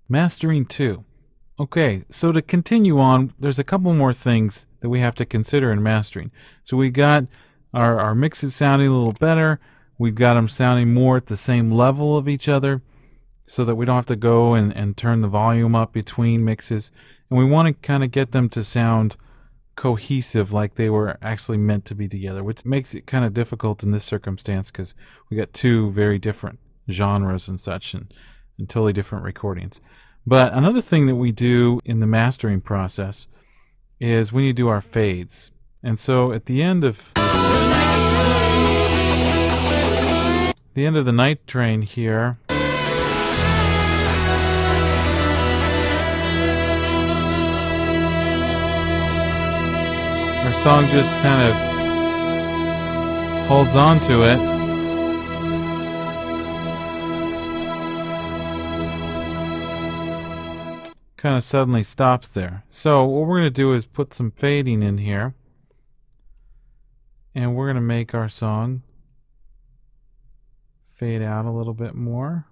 Mastering 2. Okay, so to continue on, there's a couple more things that we have to consider in mastering. So we got our mixes sounding a little better. We've got them sounding more at the same level of each other so that we don't have to go and turn the volume up between mixes. And we want to kind of get them to sound cohesive, like they were actually meant to be together, which makes it kind of difficult in this circumstance because we got two very different genres and such, and totally different recordings. But another thing that we do in the mastering process is we need to do our fades. And so at the end of the Night Train here, our song just kind of holds on to it. Kind of suddenly stops there. So what we're going to do is put some fading in here. And we're going to make our song fade out a little bit more.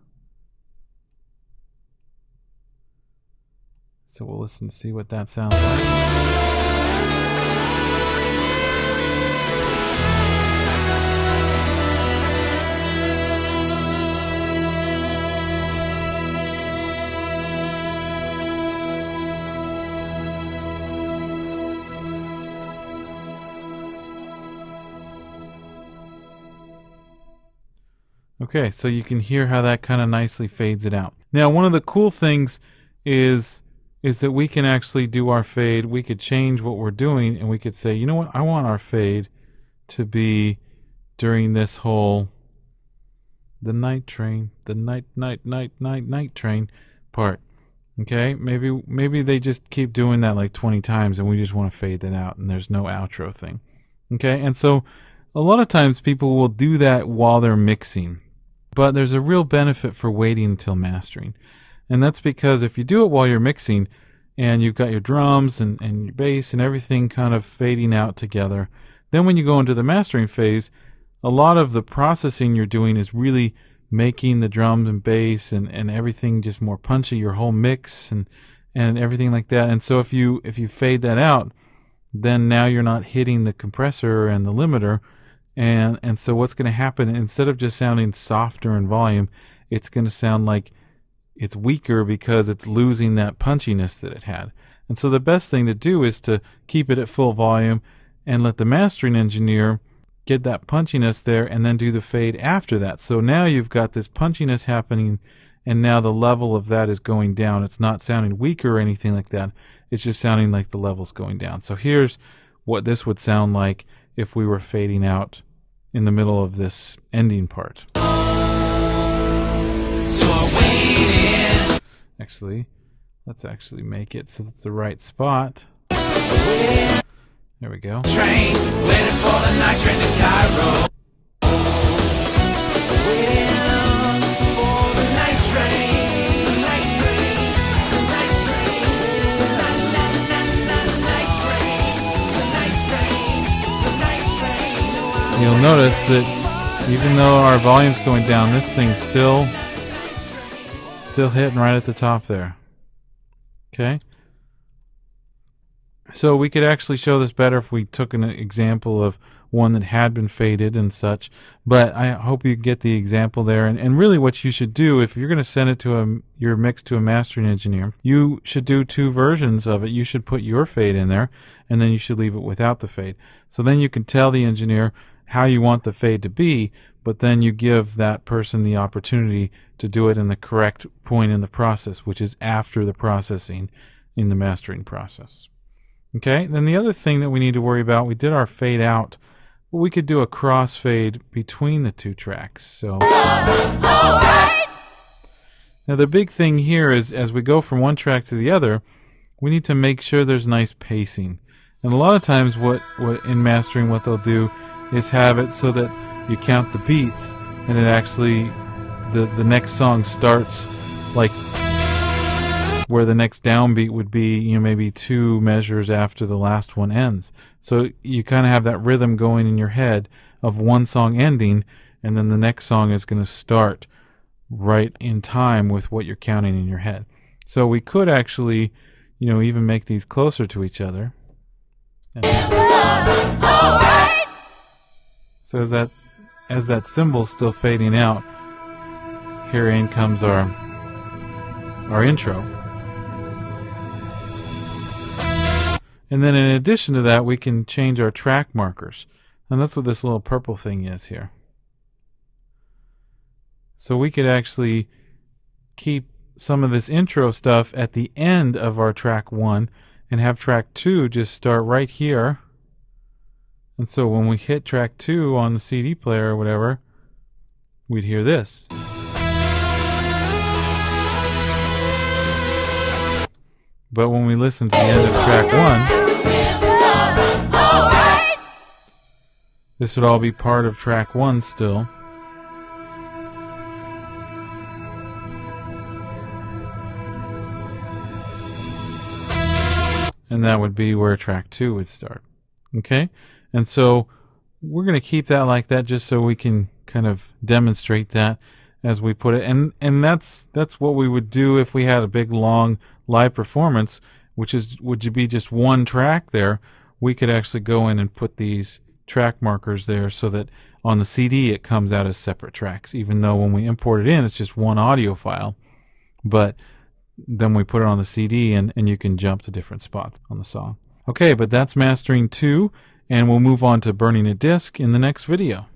So we'll listen to see what that sounds like. Okay, so you can hear how that kind of nicely fades it out. Now, one of the cool things is that we can actually do our fade. We could change what we're doing, and we could say, you know what, I want our fade to be during this whole the night train, the night train part. Okay, maybe they just keep doing that like 20 times, and we just want to fade that out, and there's no outro thing. Okay, and so a lot of times people will do that while they're mixing. But there's a real benefit for waiting until mastering. And that's because if you do it while you're mixing and you've got your drums and your bass and everything kind of fading out together, then when you go into the mastering phase, a lot of the processing you're doing is really making the drums and bass and everything just more punchy, your whole mix and everything like that. And so if you fade that out, then now you're not hitting the compressor and the limiter. And so what's going to happen, instead of just sounding softer in volume, it's going to sound like it's weaker because it's losing that punchiness that it had. And so the best thing to do is to keep it at full volume and let the mastering engineer get that punchiness there and then do the fade after that. So now you've got this punchiness happening, and now the level of that is going down. It's not sounding weaker or anything like that. It's just sounding like the level's going down. So here's what this would sound like if we were fading out in the middle of this ending part. Actually, let's actually make it so it's the right spot. There we go. Train, waiting for the night train to Cairo. You'll notice that even though our volume's going down, this thing's still hitting right at the top there. Okay? So we could actually show this better if we took an example of one that had been faded and such, but I hope you get the example there. And really what you should do, if you're going to send it to your mix to a mastering engineer, you should do two versions of it. You should put your fade in there, and then you should leave it without the fade. So then you can tell the engineer how you want the fade to be, but then you give that person the opportunity to do it in the correct point in the process, which is after the processing in the mastering process. Okay, then the other thing that we need to worry about, we did our fade out, but we could do a crossfade between the two tracks. So now the big thing here is, as we go from one track to the other, we need to make sure there's nice pacing. And a lot of times what in mastering, what they'll do is have it so that you count the beats, and it actually, the next song starts like where the next downbeat would be, you know, maybe 2 measures after the last one ends. So you kind of have that rhythm going in your head of one song ending, and then the next song is going to start right in time with what you're counting in your head. So we could actually, even make these closer to each other. So as that symbol's still fading out, here in comes our intro. And then in addition to that, we can change our track markers. And that's what this little purple thing is here. So we could actually keep some of this intro stuff at the end of our track 1 and have track 2 just start right here. And so when we hit track 2 on the CD player or whatever, we'd hear this. But when we listen to the end of track 1, this would all be part of track 1 still. And that would be where track 2 would start. Okay? And so we're going to keep that like that just so we can kind of demonstrate that as we put it. And that's what we would do if we had a big long live performance, would be just one track there. We could actually go in and put these track markers there so that on the CD it comes out as separate tracks, even though when we import it in it's just one audio file. But then we put it on the CD and you can jump to different spots on the song. Okay, but that's mastering 2, and we'll move on to burning a disc in the next video.